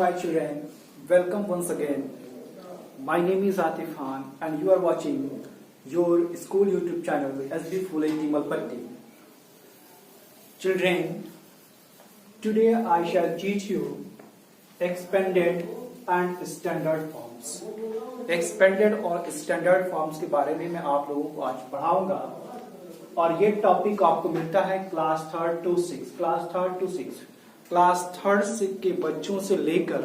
my children, welcome once again. My name is Atif Khan and you are watching your school YouTube channel SB Phule Timalpatti. Children, today I shall teach you expanded and standard forms. Expanded और standard forms के बारे में मैं आप लोगों को आज पढ़ाऊंगा और ये टॉपिक आपको मिलता है class third to six. Class third के बच्चों से लेकर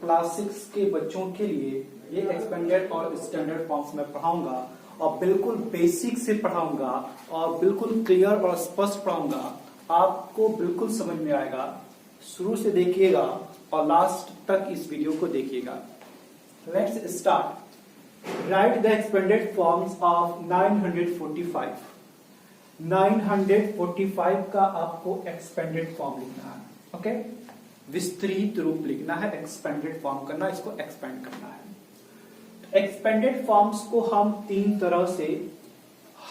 क्लास 6 के बच्चों के लिए ये एक्सपेंडेड और स्टैंडर्ड फॉर्म्स में पढ़ाऊंगा और बिल्कुल बेसिक से पढ़ाऊंगा और बिल्कुल क्लियर और स्पष्ट पढ़ाऊंगा। आपको बिल्कुल समझ में आएगा। शुरू से देखिएगा और लास्ट तक इस वीडियो को देखिएगा। Let's start. Right the expanded forms of 945। 945 का आपको एक्सपेंडेड फॉर्म लिखना है। ओके, विस्तृत रूप लिखना है, एक्सपेंडेड फॉर्म करना, इसको एक्सपेंड करना है। एक्सपेंडेड फॉर्म्स को हम तीन तरह से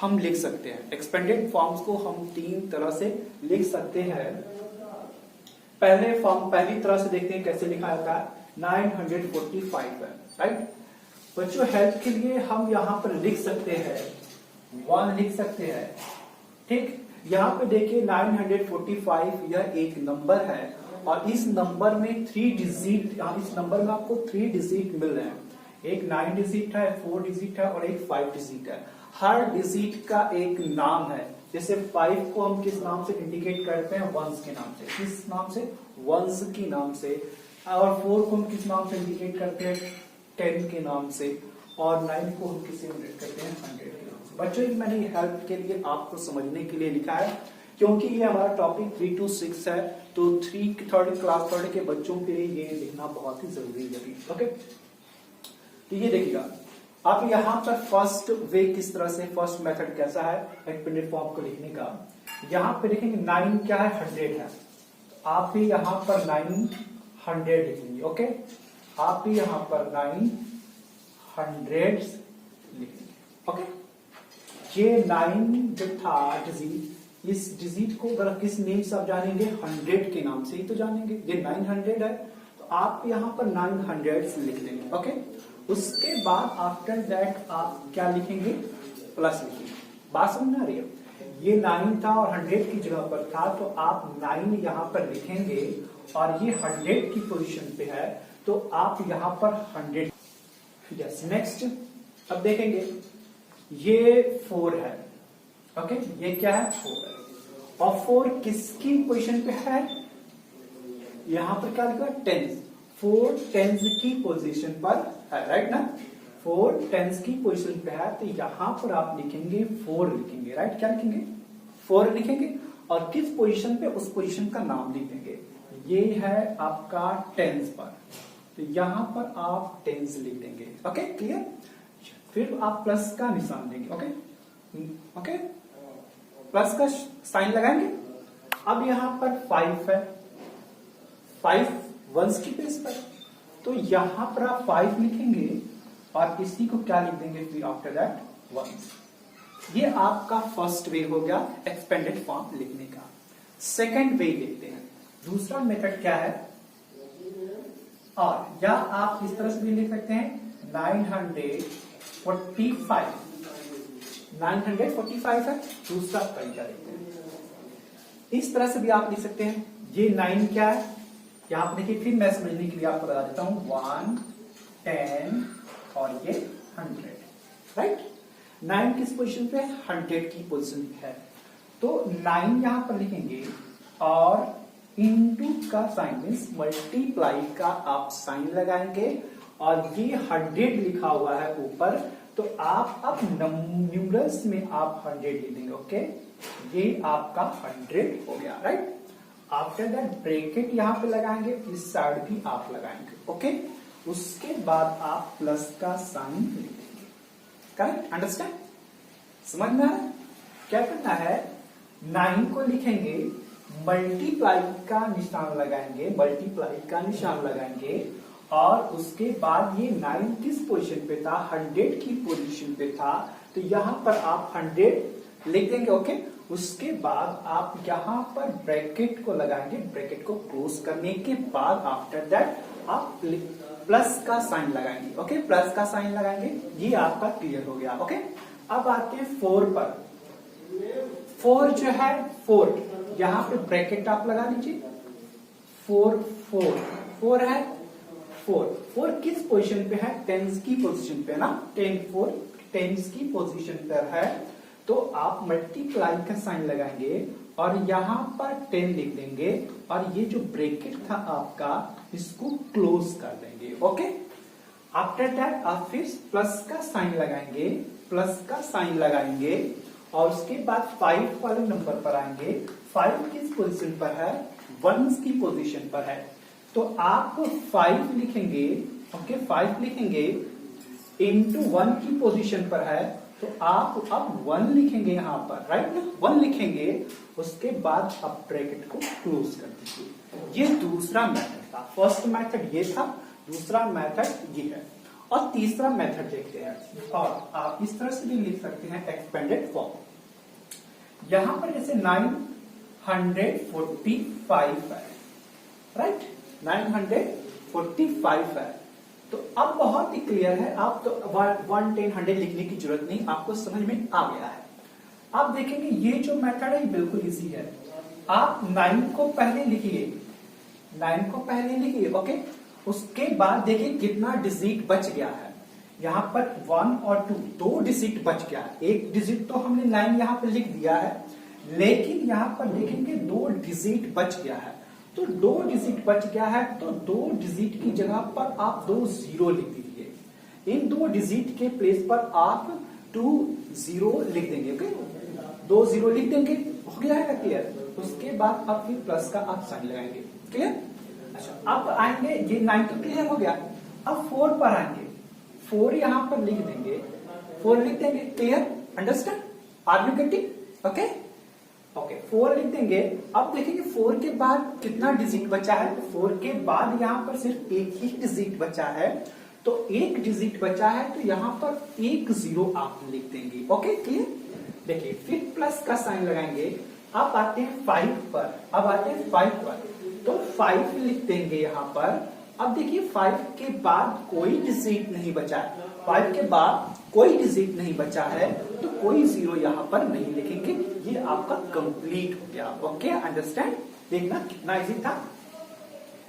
हम लिख सकते हैं। एक्सपेंडेड फॉर्म्स को हम तीन तरह से लिख सकते हैं। पहले फॉर्म पहली तरह से देखते हैं कैसे लिखा जाता है। 945 है, राइट। बच्चों हेल्प के लिए हम यहां पर लिख सकते हैं 1 लिख सकते हैं, ठीक। यहाँ पे देखिए 945 यह एक नंबर है और इस नंबर में 3 डिजिट, इस नंबर में आपको 3 डिजिट मिल रहे हैं। एक 9 डिजिट है, 4 डिजिट है और एक 5 डिजिट है। हर डिजिट का एक नाम है। जैसे 5 को हम किस नाम से इंडिकेट करते हैं? वंस के नाम से। किस नाम से? वंस के नाम से। और 4 को हम किस नाम से इंडिकेट करते हैं? 10 के नाम से। और 9 को हम किससे इंडिकेट करते हैं? 100 के नाम से। बच्चों मैंने हेल्प के लिए आपको समझने के लिए लिखा है क्योंकि ये हमारा टॉपिक 3 to 6 है, तो क्लास थर्ड के बच्चों के लिए ये लिखना बहुत ही जरूरी है। ओके, तो ये देखिएगा आप यहाँ पर फर्स्ट वे किस तरह से, फर्स्ट मेथड कैसा है एक्सपेंडेड फॉर्म को लिखने का। यहाँ पे देखेंगे 9 क्या है? 100 है। तो आप भी यहाँ पर 900 लिखेंगे। ओके, आप भी यहाँ पर 900 लिखेंगे। ओके, ये 9 जो था डिजिट, इस डिजिट को अगर किस नेम से आप जानेंगे? 100 के नाम से ही तो जानेंगे। ये 900 है तो आप यहाँ पर 900 लिख लेंगे। ओके, उसके बाद आफ्टर दैट आप क्या लिखेंगे? प्लस लिखेंगे। बात समझ में आ रही है? ये 9 था और 100 की जगह पर था तो आप 9 यहाँ पर लिखेंगे और ये 100 की पोजीशन पे है तो आप यहाँ पर 100। यस, नेक्स्ट अब देखेंगे ये 4 है। ओके, ये क्या है? 4 है। और 4 किसकी पोजीशन पे है? यहां पर क्या लिखा? 10। 4 टेंस की पोजीशन पर है, राइट ना। 4 टेंस की पोजीशन पे है तो यहां पर आप लिखेंगे 4 लिखेंगे, राइट। क्या लिखेंगे? 4 लिखेंगे और किस पोजीशन पे? उस पोजीशन का नाम लिख देंगे। ये है आपका टेंस पर, तो यहां पर आप टेंस लिख देंगे। Okay, clear. फिर आप प्लस का निशान देंगे। ओके, ओके, प्लस का साइन लगाएंगे। अब यहां पर 5 है, 5 वंस की प्लेस पर, तो यहां पर आप 5 लिखेंगे और इसी को क्या लिख देंगे फिर आफ्टर दैट? वंस। ये आपका फर्स्ट वे हो गया एक्सपेंडेड फॉर्म लिखने का। सेकंड वे देखते हैं। दूसरा मेथड क्या है? और या आप इस तरह से भी लिख सकते हैं 945। 945 है। दूसरा तरीका देखते हैं। इस तरह से भी आप लिख सकते हैं। ये 9 क्या है? यहां पर देखिए, फिर मैं समझने के लिए आपको बता देता हूं। 1, 10 और ये 100, राइट। 9 किस पोजीशन पे? 100 की पोजीशन पे है तो 9 यहां पर लिखेंगे और इनटू का साइन मीन्स मल्टीप्लाई का आप साइन लगाएंगे और ये 100 लिखा हुआ है ऊपर तो आप अब न्यूमरल्स में आप 100 लिख देंगे। ओके, ये आपका 100 हो गया, राइट। आफ्टर दैट ब्रैकेट यहां पे लगाएंगे, इस साइड भी आप लगाएंगे। ओके, उसके बाद आप प्लस का साइन लिख देंगे। Correct, understand? समझ में आ रहा है? क्या करना है? 9 को लिखेंगे, मल्टीप्लाई का निशान लगाएंगे, मल्टीप्लाई का निशान लगाएंगे और उसके बाद ये 9 किस पोजीशन पे था? 100 की पोजीशन पे था तो यहां पर आप 100 लिख देंगे। ओके, उसके बाद आप यहां पर ब्रैकेट को लगाएंगे। ब्रैकेट को क्लोज करने के बाद आफ्टर दैट आप प्लस का साइन लगाएंगे। ओके, प्लस का साइन लगाएंगे, ये आपका क्लियर हो गया। ओके, अब आते हैं 4 पर। 4 जो है 4, यहां पे ब्रैकेट आप लगा लीजिए। 4 4 4 है, 4 किस पोजीशन पे है? टेंस की पोजीशन पे ना, 4 टेंस की पोजीशन पर है, तो आप मल्टीप्लाई का साइन लगाएंगे और यहां पर 10 लिख देंगे और ये जो ब्रैकेट था आपका इसको क्लोज कर देंगे। ओके, आफ्टर दैट आप फिर प्लस का साइन लगाएंगे, प्लस का साइन लगाएंगे और उसके बाद 5 वाले नंबर पर आएंगे। 5 किस पोजीशन पर है? 1 की पोजीशन पर है, तो आप 5 लिखेंगे। ओके, 5 लिखेंगे इंटू 1 की पोजीशन पर है, तो आप अब 1 लिखेंगे यहां पर, राइट ना, 1 लिखेंगे, उसके बाद आप ब्रैकेट को क्लोज कर दीजिए। ये दूसरा मेथड था। फर्स्ट मेथड ये था, दूसरा मेथड ये है, और तीसरा मेथड देखते हैं। और आप इस तरह से भी लिख सकते हैं एक्सपेंडेड फॉर्म। यहां पर जैसे 945 है, राइट, 945 है, तो अब बहुत ही क्लियर है, आप तो 1 10 100 लिखने की जरूरत नहीं, आपको समझ में आ गया है। आप देखेंगे ये जो मेथड है बिल्कुल इजी है। आप 9 को पहले लिखिए, 9 को पहले लिखिए। ओके, उसके बाद देखिए कितना डिजिट बच गया है। यहाँ पर 1 और 2 दो डिजिट बच गया है। एक डिजिट तो हमने 9 यहाँ पर लिख दिया है, लेकिन यहाँ पर देखेंगे 2 डिजिट बच गया है। तो 2 डिजिट बच गया है, तो 2 डिजिट की जगह पर आप 2 0 लिख दीजिए। इन 2 डिजिट के प्लेस पर आप 2 0 लिख देंगे। ओके, 2 0 लिख देंगे, हो गया है क्लियर। उसके बाद आप फिर प्लस का आप साइन लगाएंगे। क्लियर? अच्छा, अब आएंगे, ये 9 तो क्लियर हो गया। अब 4 पर आएंगे, 4 यहां पर लिख देंगे, 4 लिख देंगे। Clear? Understand? Are you getting? Okay okay, 4 लिख देंगे। अब देखेंगे 4 के बाद कितना डिजिट बचा है, तो 4 के बाद यहां पर सिर्फ एक ही डिजिट बचा है, तो एक डिजिट बचा है, तो यहां पर 1 0 आप लिख देंगे। Okay, clear? देखिए फिर प्लस का साइन लगाएंगे। अब आते हैं 5 पर, अब आते हैं 5 पर, तो 5 लिख देंगे यहां पर। अब देखिए 5 के बाद कोई डिजिट नहीं बचा है, 5 के बाद कोई डिजिट नहीं बचा है, तो कोई 0 यहां पर नहीं लिखेंगे। ये आपका कंप्लीट हो गया। Okay, understand? देखना कितना इजी था।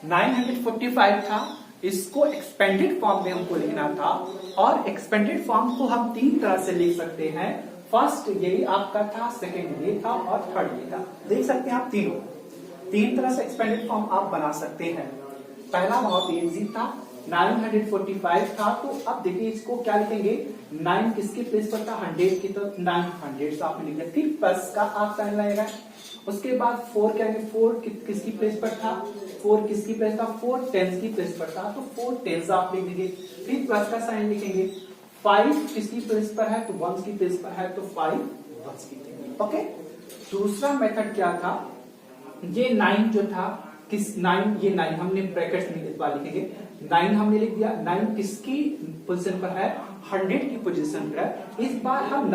945 था, इसको एक्सपेंडेड फॉर्म में हमको लिखना था, और एक्सपेंडेड फॉर्म को हम 3 तरह से लिख सकते हैं। फर्स्ट यही आपका था, सेकेंड ये था, और थर्ड ये था। देख सकते हैं आप तीन तरह से एक्सपेंडेड फॉर्म आप बना सकते हैं। पहला बहुत इजी था, 945 था, तो अब देखिए इसको क्या लिखेंगे, 9 किसके प्लेस पर था, 100 की, तो 900 से आपने लिख दिया। फिर प्लस का आप साइन लगेगा। उसके बाद 4 क्या है, 4 किसकी प्लेस पर था, 4 किसकी प्लेस था, 4 टेंस की प्लेस पर था, तो 4 टेंस आप लिख देंगे। फिर प्लस का साइन लिखेंगे। 5 किसकी प्लेस पर है, तो 1 की प्लेस पर है, तो 5 1 की लिखेंगे। ओके, दूसरा मेथड क्या था, ये 9 जो था, किस 9, ये 9 हमने ब्रैकेट्स में इस बार लिखेंगे। 9 हमने लिख दिया। 9 किसकी पोजीशन पर है, 100 की पोजीशन पर है। इस बार हम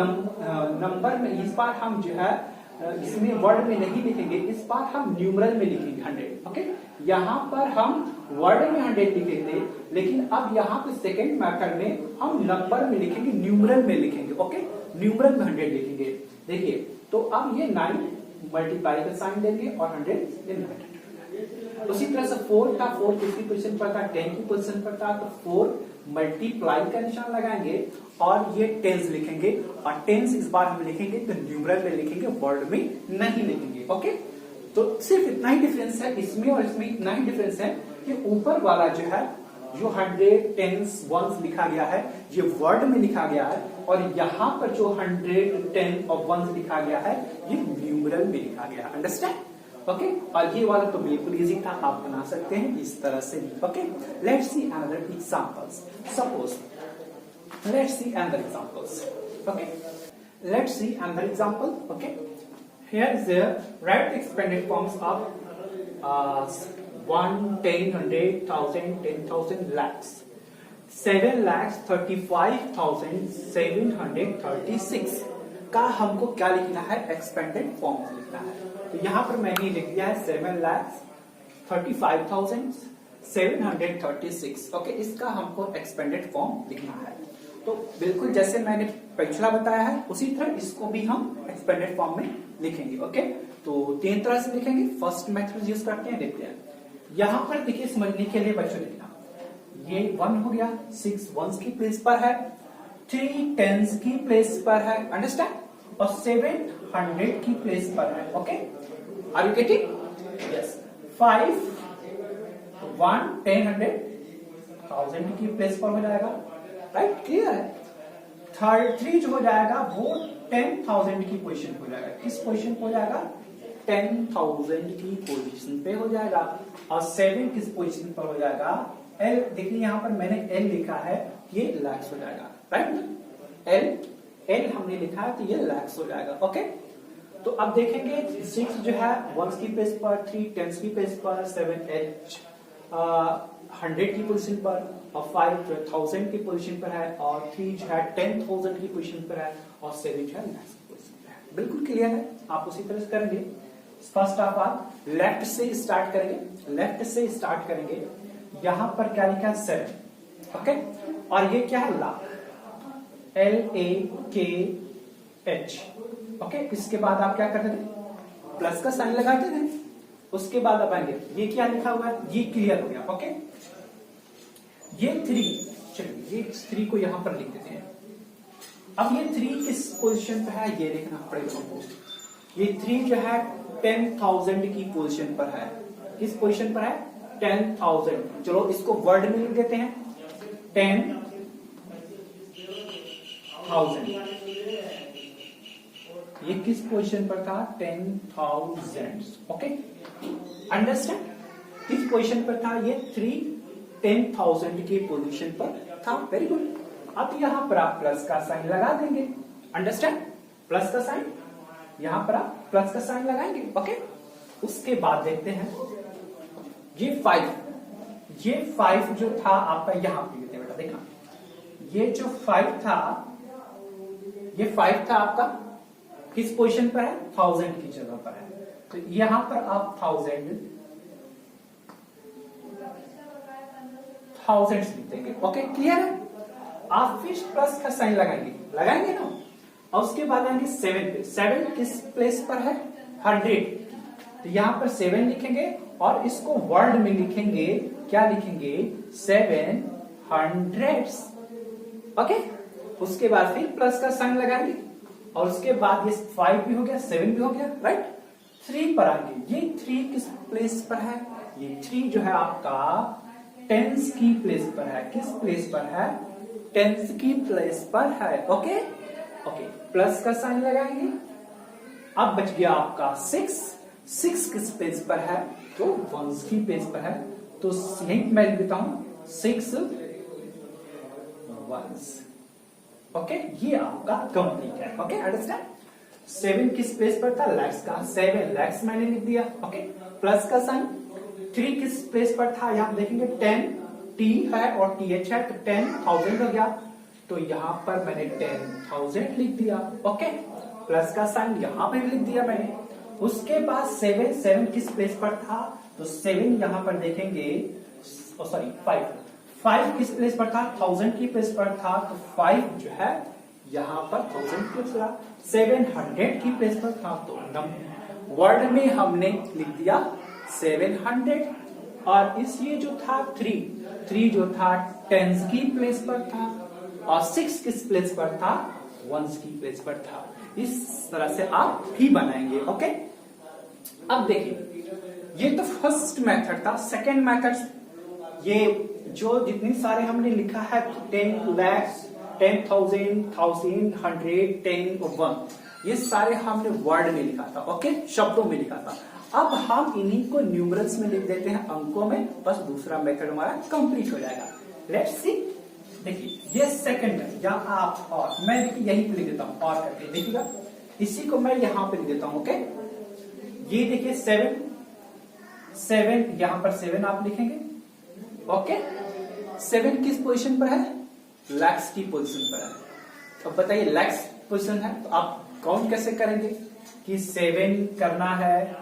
नंबर में, इस बार हम जो है इसमें वर्ड में नहीं लिखेंगे, इस बार हम न्यूमरल में लिखेंगे 100। ओके, यहाँ पर हम वर्ड में 100 लिखे थे, लेकिन अब यहाँ पे सेकेंड मेथड में हम नंबर में लिखेंगे, न्यूमरल में लिखेंगे। ओके, न्यूमरल में 100 लिखेंगे। देखिए, तो अब ये 9 मल्टीप्लाई का साइन देंगे और 100 उसी तरह से 4 था, 4 किसकी पोजीशन पर था, 10 की पोजीशन पर था, तो 4 मल्टीप्लाई का निशान लगाएंगे और ये टेंस लिखेंगे, और टेंस इस बार हम लिखेंगे तो न्यूमरल में लिखेंगे, वर्ड में नहीं लिखेंगे। ओके, तो सिर्फ इतना ही डिफरेंस है इसमें और इसमें, इतना ही डिफरेंस है कि ऊपर वाला जो है, जो 100 टेंस 1 लिखा गया है, ये वर्ड में लिखा गया है, और यहाँ पर जो 100 10 और 1 लिखा गया है, ये न्यूमरल में लिखा गया है। अंडरस्टैंड? ओके, और ये वाला तो बिल्कुल इजी था, आप बना सकते हैं इस तरह से। Okay, let's see another examples. Suppose let's see another examples. Okay, let's see another example. Okay, here is the right expanded forms of 1 10 100 1000 10,000 lakhs 7,35,736 का हमको क्या लिखना है, एक्सपेंडेड फॉर्म्स लिखना है। तो यहां पर मैंने लिख दिया है 7,35,000 736। ओके, इसका हमको एक्सपेंडेड फॉर्म लिखना है। तो बिल्कुल जैसे मैंने पिछला बताया है उसी तरह इसको भी हम एक्सपेंडेड फॉर्म में लिखेंगे। ओके, तो तीन तरह से लिखेंगे। फर्स्ट मेथड यूज करते हैं, देखते हैं। यहां पर देखिए समझने के लिए बच्चों लिखना, ये 1 हो गया, 6 वंस की प्लेस पर है, 3 टेंस की प्लेस पर है, अंडरस्टैंड, और 7 100 की प्लेस पर है। Okay, are you getting? Yes. 5 1 10 100 1000 की प्लेस पर हो जाएगा, राइट, क्लियर है। थर्ड 3 जो हो जाएगा वो 10,000 की पोजीशन हो जाएगा। किस पोजीशन पे हो जाएगा? 10,000 की पोजीशन पे हो जाएगा। और 7 किस पोजीशन पर हो जाएगा? एल, देखिए यहां पर मैंने एल लिखा है, ये लैक्स हो जाएगा, राइट। एल एल हमने लिखा है तो ये लैक्स हो जाएगा। ओके, तो अब देखेंगे 6 जो है वंस की प्लेस पर, 3 टेंस की प्लेस पर, 7 एच 100 की पोजीशन पर, और 5 जो है 1000 की पोजीशन पर है, और 3 जो है 10,000 की पोजीशन पर है, और 7 जो है लैक्स की पोजीशन पर है। बिल्कुल क्लियर है, आप उसी तरह से करेंगे। फर्स्ट ऑफ ऑल लेफ्ट से स्टार्ट करेंगे, लेफ्ट से स्टार्ट करेंगे। यहां पर क्या लिखा है? 7। ओके, और ये क्या है? लाख, LAKH। ओके, इसके बाद आप क्या करते थे? प्लस का साइन लगाते थे। उसके बाद अब आएंगे, ये क्या लिखा हुआ है? ये क्लियर हो गया। ओके, ये 3, चलिए ये 3 को यहां पर लिख देते हैं। अब ये 3 किस पोजीशन पे है ये देखना पड़ेगा हमको। ये 3 जो है 10,000 की पोजीशन पर है। किस पोजीशन पर है? 10,000। चलो इसको वर्ड में लिख देते हैं, 10,000। ये किस पोजीशन पर था? 10,000। ओके, अंडरस्टैंड, किस पोजीशन पर था? ये 3 10,000 की पोजीशन पर था। Very good. अब यहां पर आप प्लस का साइन लगा देंगे, अंडरस्टैंड, प्लस का साइन, यहां पर आप प्लस का साइन लगाएंगे। ओके, उसके बाद देखते हैं ये 5 जो था आपका, यहां पे लिखते हैं बेटा, देखा ये जो 5 था, ये 5 था आपका किस पोजीशन पर है? 1000 की जगह पर है। तो यहां पर आप 1000 लिख देंगे। ओके, क्लियर है। आप फिर प्लस का साइन लगाएंगे ना, और उसके बाद आएंगे 7 पे। 7 किस प्लेस पर है? 100। तो यहां पर 7 लिखेंगे और इसको वर्ड में लिखेंगे, क्या लिखेंगे? 700। ओके, उसके बाद फिर प्लस का साइन लगाएंगे, और उसके बाद ये 5 भी हो गया, 7 भी हो गया, राइट। 3 पर आएंगे। ये 3 किस प्लेस पर है? ये 3 जो है आपका टेंस की प्लेस पर है। किस प्लेस पर है? टेंस की प्लेस पर है। ओके, ओके, प्लस का साइन लगाएंगे। अब बच गया आपका 6 किस प्लेस पर है? तो वंस की प्लेस पर है। तो यही मैं लिख देता हूं 6 वंस। ओके, ये आपका कंप्लीट है। Okay, understand. 7 किस प्लेस पर था? लैक्स का, 7 लैक्स मैंने लिख दिया। ओके, प्लस का साइन। 3 किस प्लेस पर था? यहां देखेंगे 10 T है और TH है, तो 10,000 हो गया। तो यहां पर मैंने 10,000 लिख दिया। ओके, प्लस का साइन यहां पर लिख दिया मैंने। उसके बाद 7 किस प्लेस पर था? तो 7 यहां पर देखेंगे, सॉरी 5 किस प्लेस पर था? 1000 की प्लेस पर था। तो 5 जो है यहां पर 1000 की प्लेस पर, 700 की प्लेस पर था। तो वर्ड में हमने लिख दिया 700। और इस ये जो था 3 जो था टेंस की प्लेस पर था, और 6 किस प्लेस पर था? वंस की प्लेस पर था। इस तरह से आप भी बनाएंगे। ओके, अब देखिए ये तो फर्स्ट मेथड था। सेकेंड मेथड, ये जो जितने सारे हमने लिखा है 10 lakhs, 10,000, 1,000, 100, 10 और 1, ये सारे हमने वर्ड में लिखा था। ओके, शब्दों में लिखा था। अब हम इन्हीं को न्यूमरल्स में लिख देते हैं, अंकों में। बस दूसरा मेथड हमारा कंप्लीट हो जाएगा। लेट्स सी, देखिए ये सेकंड है, या आप और मैं देखिए यही पे लिख देता हूं, और करके देखिएगा। इसी को मैं यहां पे लिख देता हूं। ओके, ये देखिए 7 यहां पर 7 आप लिखेंगे। ओके, 7 किस पोजीशन पर है? लैक्स की पोजीशन पर है। अब बताइए लैक्स पोजीशन है तो आप काउंट कैसे करेंगे? कि 7 करना है,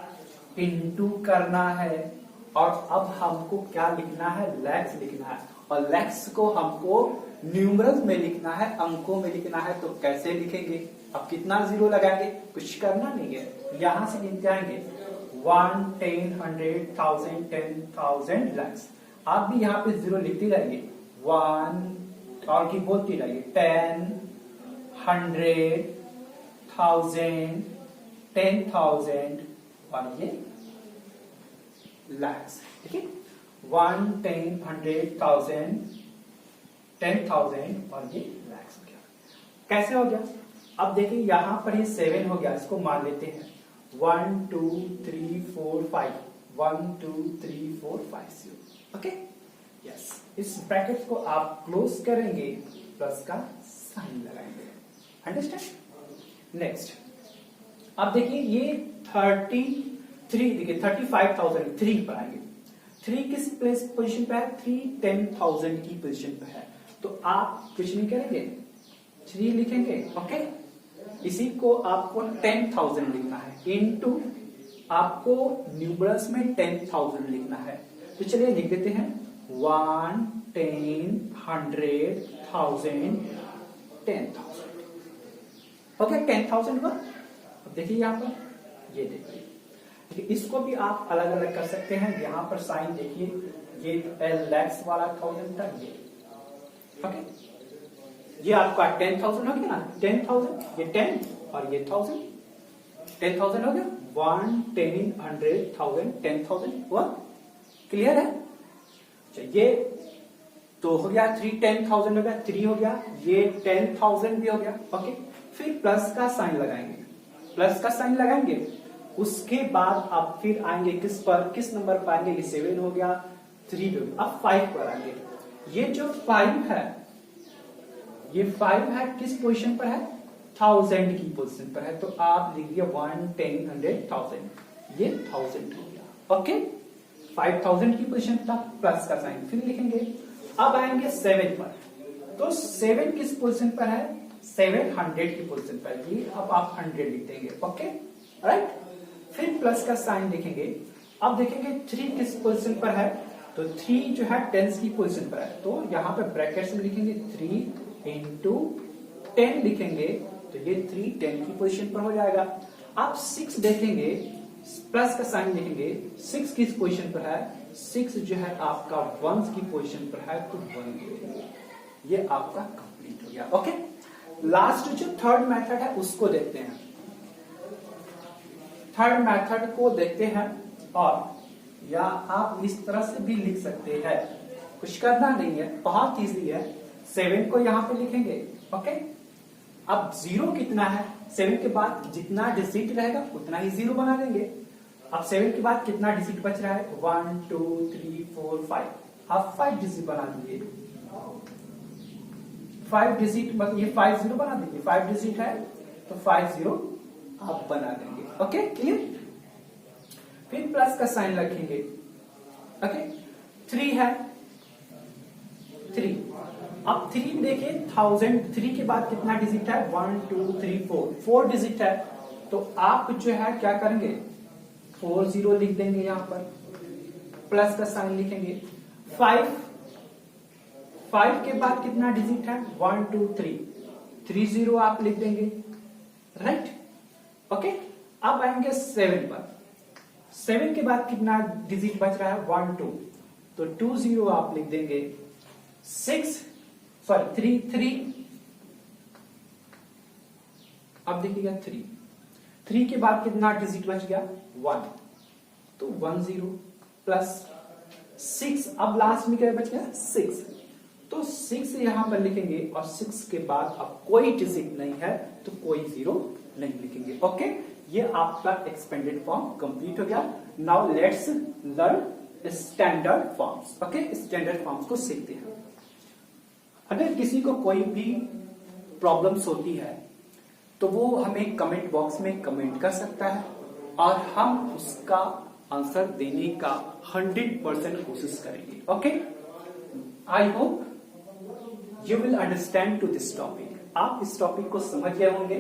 इंटू करना है, और अब हमको क्या लिखना है, लैक्स लिखना है, और लैक्स को हमको न्यूमरल्स में लिखना है, अंकों में लिखना है। तो कैसे लिखेंगे, अब कितना जीरो लगाएंगे, कुछ करना नहीं है, यहां से गिनते आएंगे 1, 10, 100, 1000, 10,000 लैक्स। आप भी यहाँ पे जीरो लिखते रहेंगे, 1 और की बोलती रहिए, 10, 100, 1000, 10,000 और ये लैक्स। ठीक है, 1, 10, 100, 1000, 10,000 और ये लैक्स हो गया। कैसे हो गया, अब देखिए यहां पर ये 7 हो गया, इसको मान लेते हैं 1, 2, 3, 4, 5, 1, 2, 3, 4, 5, 0। ओके, यस, इस ब्रैकेट को आप क्लोज करेंगे, प्लस का साइन लगाएंगे। अंडरस्टैंड। नेक्स्ट, अब देखिए ये 33, देखिए 35,000 3 पर आएंगे। 3 किस प्लेस पोजीशन पे है, 3 10,000 की पोजीशन पे है। तो आप कुछ नहीं करेंगे, 3 लिखेंगे। ओके, इसी को आपको 10,000 लिखना है, इनटू आपको न्यूमरल्स में 10,000 लिखना है। तो चलिए लिख देते हैं 1, 10, 100, 1000, 10,000। ओके, 10,000 हुआ। अब देखिए यहां पर, ये देखिए, इसको भी आप अलग अलग कर सकते हैं। यहां पर साइन देखिए, ये लैक्स वाला 1000 था, ये ओके, ये आपका 10,000 हो गया ना, 10,000, ये 10 और ये 1000, 10,000 हो गया। 1, 10, 100, 1000, 10,000 हुआ। क्लियर है, ये तो हो गया 3, 10,000 हो गया, 3 हो गया, ये 10,000 भी हो गया। ओके, फिर प्लस का साइन लगाएंगे, प्लस का साइन लगाएंगे, उसके बाद आप फिर आएंगे किस पर, किस नंबर पर आएंगे, ये 7 हो गया, 3 हो गया, अब 5 पर आएंगे। ये जो 5 है, ये 5 है, किस पोजीशन पर है, 1000 की पोजीशन पर है। तो आप लिख दिया 1, 10, 100, 1000, ये 1000 हो गया। ओके, 5,000 की पोजीशन था, प्लस का साइन फिर लिखेंगे। अब आएंगे 7 पर, तो 7 किस पोजीशन पर है, 700 की पोजीशन पर है, अब आप 100 लिख देंगे। ओके, राइट, फिर प्लस का साइन लिखेंगे। अब देखेंगे 3 किस पोजीशन पर है, तो 3 जो है 10 की पोजीशन पर है, तो यहां पे ब्रैकेट्स में लिखेंगे 3 इंटू 10 लिखेंगे, तो ये 3 10 की पोजीशन पर हो जाएगा। आप 6 देखेंगे, प्लस का साइन लिखेंगे, 6 किस पोजीशन पर है, 6 जो है आपका 1 की पोजीशन पर है, तो 1 लिखेंगे। ये आपका कंप्लीट हो गया। ओके, लास्ट जो थर्ड मेथड है उसको देखते हैं। थर्ड मेथड को देखते हैं, और या आप इस तरह से भी लिख सकते हैं, कुछ करना नहीं है, बहुत इजी है। 7 को यहां पे लिखेंगे। ओके, अब 0 कितना है, 7 के बाद जितना डिजिट रहेगा उतना ही 0 बना देंगे। अब 7 के बाद कितना डिजिट बच रहा है, 1, 2, 3, 4, 5, आप 5 डिजिट बना दीजिए। 5 डिजिट मतलब ये 5 0 बना दीजिए, 5 डिजिट है तो 5 0 आप बना देंगे। Okay, clear. फिर प्लस का साइन रखेंगे। ओके, 3 है, 3, अब 3 देखिए 1000, 3 के बाद कितना डिजिट है, 1, 2, 3, 4 डिजिट है, तो आप जो है क्या करेंगे, 4 0 लिख देंगे, यहां पर प्लस का साइन लिखेंगे। 5 के बाद कितना डिजिट है, 1, 2, 3 0 आप लिख देंगे, राइट। ओके, अब आएंगे 7 पर, 7 के बाद कितना डिजिट बच रहा है, 1, 2, तो 2 0 आप लिख देंगे। 3 अब देखिएगा 3 के बाद कितना डिजिट बच गया, 1, तो 1 0 प्लस 6, अब लास्ट में क्या बच गया, 6, तो 6 यहां पर लिखेंगे, और 6 के बाद अब कोई डिजिट नहीं है तो कोई 0 नहीं लिखेंगे। ओके, ये आपका एक्सपेंडेड फॉर्म कंप्लीट हो गया। Now let's learn standard forms. Okay, standard forms को सीखते हैं। अगर किसी को कोई भी प्रॉब्लम्स होती है तो वो हमें कमेंट बॉक्स में कमेंट कर सकता है, और हम उसका आंसर देने का 100% कोशिश करेंगे। Okay, I hope you will understand to this topic. आप इस टॉपिक को समझ गए होंगे।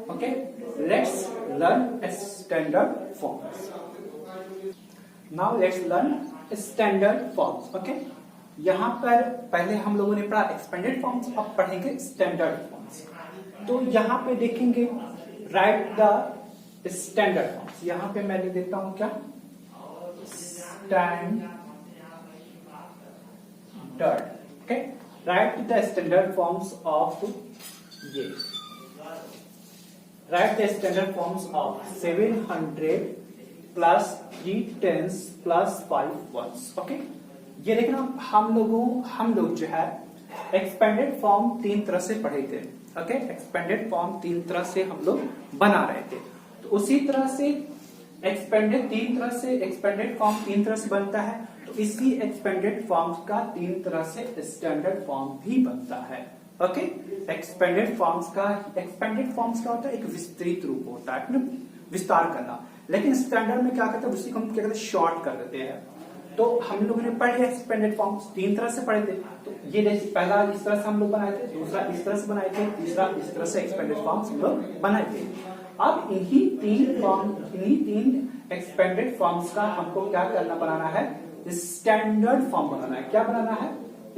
Okay, let's learn standard forms. Now let's learn standard forms. Okay, यहां पर पहले हम लोगों ने पढ़ा एक्सपेंडेड फॉर्म्स, अब पढ़ेंगे स्टैंडर्ड फॉर्म्स। तो यहां पे देखेंगे राइट द स्टैंडर्ड फॉर्म्स। यहां पे मैं लिख देता हूं क्या, standard. Okay, write the standard forms of ये, write the standard forms of 700 plus 3 10s plus 5 1s। Okay, ये देखना हम लोग जो है एक्सपेंडेड फॉर्म 3 तरह से पढ़े थे। ओके, एक्सपेंडेड फॉर्म 3 तरह से हम लोग बना रहे थे। तो उसी तरह से एक्सपेंडेड फॉर्म 3 तरह से बनता है, तो इसी एक्सपेंडेड फॉर्म्स का 3 तरह से स्टैंडर्ड फॉर्म भी बनता है। ओके, एक्सपेंडेड फॉर्म्स का होता है एक विस्तृत रूप होता है, विस्तार करना। लेकिन स्टैंडर्ड में क्या करते हैं, उसी को हम क्या करते हैं, शॉर्ट कर देते हैं। तो हम लोगों ने पढ़ लिया एक्सपेंडेड फॉर्म्स 3 तरह से पढ़े थे। तो ये पहला इस तरह से हम लोग बनाए थे, दूसरा इस तरह से बनाए थे, तीसरा इस तरह से एक्सपेंडेड फॉर्म्स हम लोग बनाए थे। अब इन्हीं 3 एक्सपेंडेड फॉर्म्स का हमको क्या करना, बनाना है स्टैंडर्ड फॉर्म बनाना है। क्या बनाना है,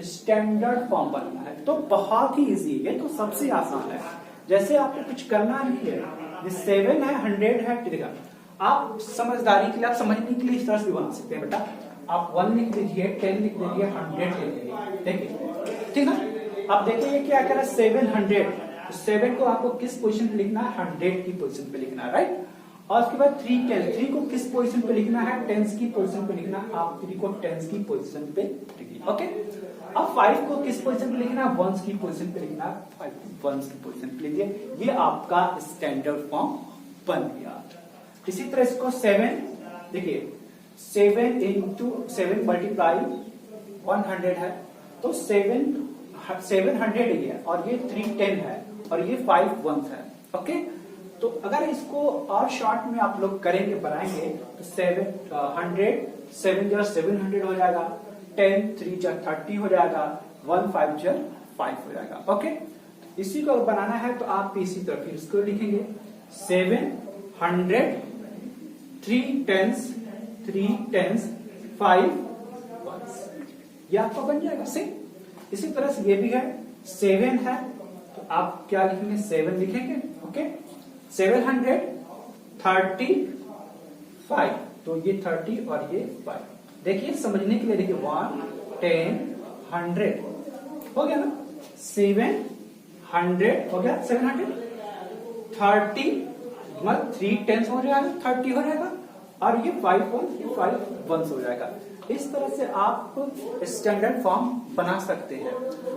स्टैंडर्ड फॉर्म बनाना है। तो बहुत ही इजी है, तो सबसे आसान है। जैसे आपको कुछ करना नहीं है, 7 है 100 है, ठीक है, आप समझदारी के लिए, आप समझने के लिए इस तरह से भी बना सकते हैं। बेटा आप 1 लिख दीजिए, 10 लिख दीजिए, 100 लिख दीजिए, देखिए, ठीक है। आप देखिए क्या कह रहा है, 700, 7 को आपको किस पोजीशन पे लिखना है, 100 की पोजीशन पे लिखना है, राइट। और उसके बाद 3 को किस पोजीशन पे लिखना है, 10s की पोजीशन पे लिखना है। आप 3 को 10s की पोजीशन पे लिखिए। ओके, अब 5 को किस पोजीशन पे लिखना है, 1s की पोजीशन पे लिखना है, 5 1s की पोजीशन पे लिखिए। ये आपका स्टैंडर्ड फॉर्म बन गया। इसी तरह इसको 7, देखिए 7 इंटू 7 मल्टीप्लाई 100 है, तो 700 ही है, और ये 3 10 है, और ये 5 1s है। ओके, तो अगर इसको और शॉर्ट में आप लोग करेंगे, बनाएंगे, तो 700 हो जाएगा, 10 3 30 हो जाएगा, 1 5 5 हो जाएगा। ओके, इसी को बनाना है तो आप इसी तरह फिर इसको लिखेंगे 700 3 10s 5 1s, ये आपका बन जाएगा सेम। इसी तरह से ये भी है, 7 है तो आप क्या लिखेंगे, 7 लिखेंगे। ओके, 735, तो ये 30 और ये 5। देखिए समझने के लिए, देखिए 1 10 100 हो गया ना, 700 हो गया, 730 मतलब 3 10s हो जाएगा, 30 हो जाएगा, और ये 5 1s हो जाएगा। इस तरह से आप स्टैंडर्ड फॉर्म बना सकते हैं।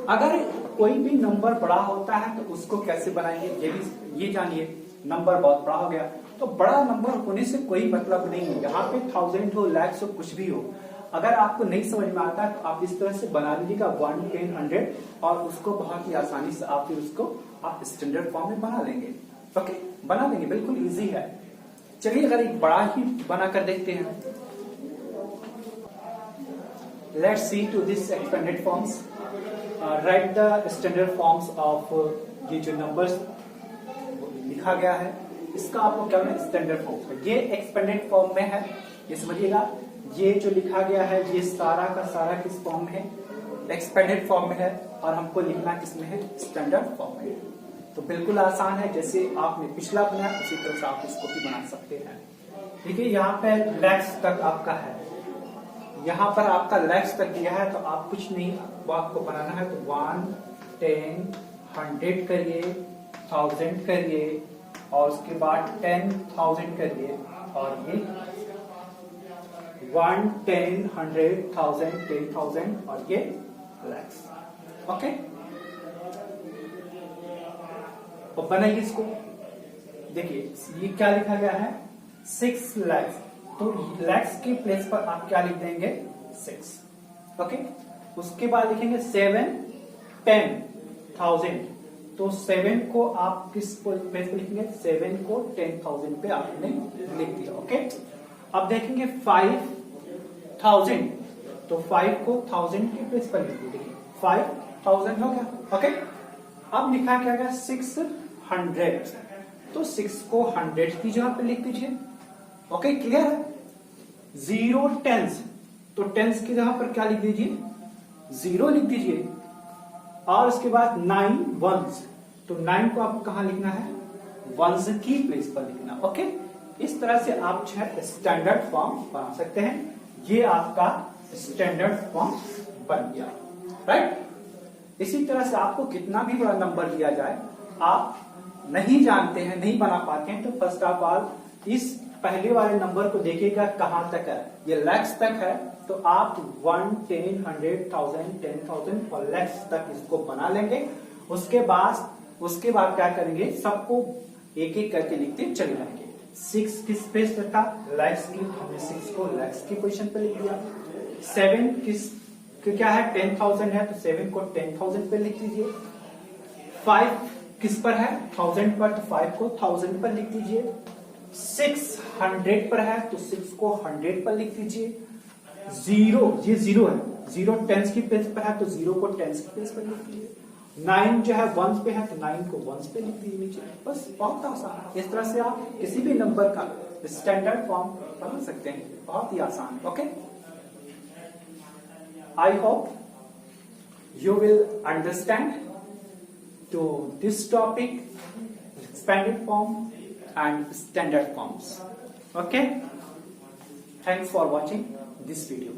अगर कोई भी नंबर बड़ा होता है तो उसको कैसे बनाएंगे, ये जानिए। नंबर बहुत बड़ा हो गया, तो बड़ा नंबर होने से कोई मतलब नहीं है, यहाँ पे 1000 हो, lakhs हो, कुछ भी हो। अगर आपको नहीं समझ में आता है तो आप इस तरह से बना लीजिएगा 1 10 100, और उसको बहुत ही आसानी से आप फिर उसको आप स्टैंडर्ड फॉर्म में बना लेंगे। ओके, बना देंगे, बिल्कुल इजी है। चलिए अगर एक बड़ा ही बना कर देखते हैं। Let's see to this expanded forms. Write the standard forms of ये जो नंबर्स लिखा गया है, इसका आपको क्या है, स्टैंडर्ड फॉर्म। ये एक्सपेंडेड फॉर्म में है, ये समझिएगा। ये जो लिखा गया है ये सारा का सारा किस फॉर्म में है, एक्सपेंडेड फॉर्म में है, और हमको लिखना किसमें है, स्टैंडर्ड फॉर्म में। तो बिल्कुल आसान है, जैसे आपने पिछला बनाया उसी तरह से आप इसको भी बना सकते हैं। देखिए यहाँ पे लैक्स तक आपका है, यहाँ पर आपका लैक्स तक दिया है, तो आप कुछ नहीं, वो आपको बनाना है तो 1 10 100 करिए, 1000 करिए, और उसके बाद 10,000 करिए, और ये 1 10 100 1000 10,000, और ये लैक्स। ओके, तो बनाइए इसको। देखिए ये क्या लिखा गया है, 6 lakhs, तो लैक्स के प्लेस पर आप क्या लिख देंगे, 6। ओके, उसके बाद लिखेंगे 7 10,000, तो 7 को आप किस प्लेस पे लिखेंगे, 7 को 10,000 पे आपने लिख दिया। ओके, अब देखेंगे 5,000, तो 5 को 1000 के प्लेस पर लिख दीजिए, 5,000 हो गया। ओके, अब लिखा क्या गया, 600, तो 6 को 100 की जगह पे लिख दीजिए। ओके, क्लियर है। 0 टेंस, तो टेंस की जगह पर क्या लिख दीजिए, 0 लिख दीजिए। और उसके बाद 9 वंस, तो 9 को आपको कहां लिखना है, वंस की प्लेस पर लिखना। ओके, इस तरह से आप स्टैंडर्ड फॉर्म बना सकते हैं। ये आपका स्टैंडर्ड फॉर्म बन गया, राइट। इसी तरह से आपको कितना भी बड़ा नंबर दिया जाए, आप नहीं जानते हैं, नहीं बना पाते हैं, तो फर्स्ट ऑफ ऑल इस पहले वाले नंबर को देखिएगा कहां तक है, ये लैक्स तक है, तो आप 1, 10, 100, 1000, 10,000 और लैक्स तक इसको बना लेंगे। उसके बाद क्या करेंगे, सबको एक एक करके लिखते चले जाएंगे। 6 किस पेज पर था, लैक्स की, हमने 6 को लैक्स की पोजीशन पर लिख दिया। 7 किस क्या है, 10,000 है, तो 7 को 10,000 पे लिख दीजिए। 5 किस पर है, 1000 पर, तो 5 को 1000 पर लिख दीजिए। 6 100 पर है, तो 6 को 100 पर लिख दीजिए। 0, ये 0 है, 0 टेंस की पेज पर है, तो 0 को टेंस की पेज पर लिख दीजिए। 9 जो है वंस पे है, तो 9 को वंस पे लिख दीजिए नीचे। बस बहुत आसान है। इस तरह से आप किसी भी नंबर का स्टैंडर्ड फॉर्म बना सकते हैं, बहुत ही आसान। Okay, I hope you will understand to this topic, expanded form and standard forms. Okay, thanks for watching this video.